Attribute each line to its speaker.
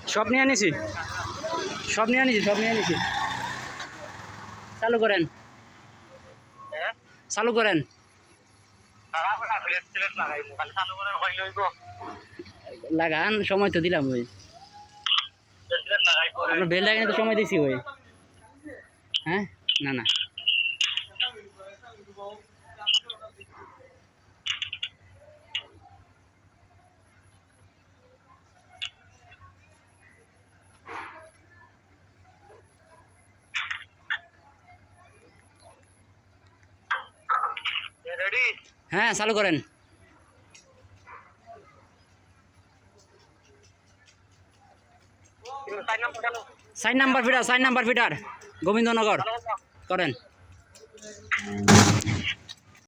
Speaker 1: সব নিয়ে আনিছি চালু করেন লাগান সময় তো দিলাম ওই আপনার বেল লাগানো তো সময় দিছি ওই হ্যাঁ না হ্যাঁ চালু করেন সাইন নাম্বার ফিটার গোবিন্দনগর করেন